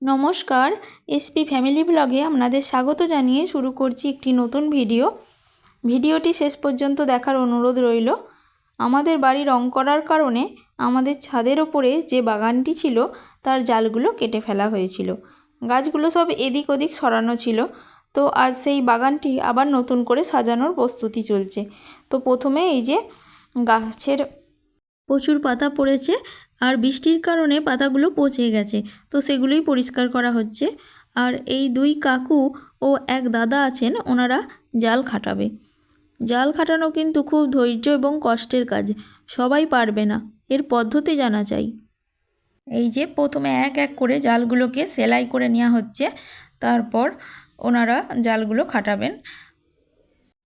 নমস্কার, SP family ব্লগে আপনাদের স্বাগত জানিয়ে শুরু করছি একটি নতুন ভিডিওটি শেষ পর্যন্ত দেখার অনুরোধ রইল। আমাদের বাড়ি রং করার কারণে আমাদের ছাদের ওপরে যে বাগানটি ছিল তার জালগুলো কেটে ফেলা হয়েছিল। গাছগুলো সব এদিক ওদিক সরানো ছিল। তো আজ সেই বাগানটি আবার নতুন করে সাজানোর প্রস্তুতি চলছে। তো প্রথমে এই যে গাছের প্রচুর পাতা পড়েছে আর বৃষ্টির কারণে পাতাগুলো পচে গেছে, তো সেগুলোই পরিষ্কার করা হচ্ছে। আর এই দুই কাকু ও এক দাদা আছেন, ওনারা জাল খাটাবে। জাল খাটানো কিন্তু খুব ধৈর্য এবং কষ্টের কাজ, সবাই পারবে না, এর পদ্ধতি জানা চাই। এই যে প্রথমে এক এক করে জালগুলোকে সেলাই করে নেওয়া হচ্ছে, তারপর ওনারা জালগুলো খাটাবেন।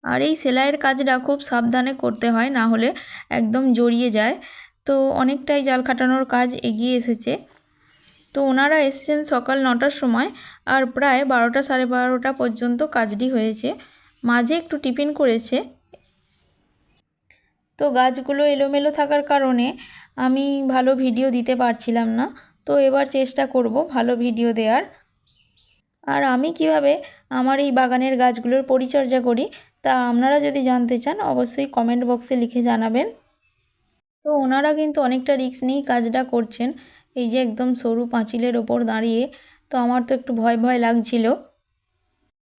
আর এই সেলাইয়ের কাজটা খুব সাবধানে করতে হয়, না হলে একদম জড়িয়ে যায়। তো অনেকটাই জাল খাটানোর কাজ এগিয়ে এসেছে। তো ওনারা এসছেন সকাল 9টার সময়, আর প্রায় 12টা সাড়ে 12টা পর্যন্ত কাজটি হয়েছে। মাঝে একটু টিফিন করেছে। তো গাছগুলো এলোমেলো থাকার কারণে আমি ভালো ভিডিও দিতে পারছিলাম না, তো এবার চেষ্টা করব ভালো ভিডিও দেওয়ার। আর আমি কিভাবে আমার এই বাগানের গাছগুলোর পরিচর্যা করি তা আপনারা যদি জানতে চান অবশ্যই কমেন্ট বক্সে লিখে জানাবেন। তো ওনারা কিন্তু অনেকটা রিস্ক নিয়েই কাজটা করছেন। এই যে একদম সরু পাঁচিলের ওপর দাঁড়িয়ে, তো আমার তো একটু ভয় ভয় লাগছিল।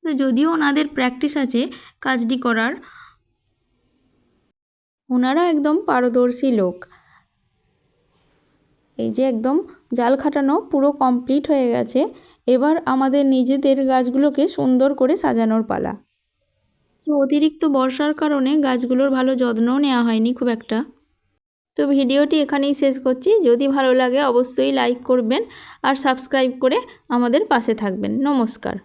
তো যদিও ওনাদের প্র্যাকটিস আছে কাজটি করার, ওনারা একদম পারদর্শী লোক। এই যে একদম জাল খাটানো পুরো কমপ্লিট হয়ে গেছে। এবার আমাদের নিজেদের গাছগুলোকে সুন্দর করে সাজানোর পালা। তো অতিরিক্ত বর্ষার কারণে গাছগুলোর ভালো যত্নও নেওয়া হয়নি খুব একটা। তো ভিডিওটি এখানেই শেষ করছি। যদি ভালো লাগে অবশ্যই লাইক করবেন আর সাবস্ক্রাইব করে আমাদের পাশে থাকবেন। নমস্কার।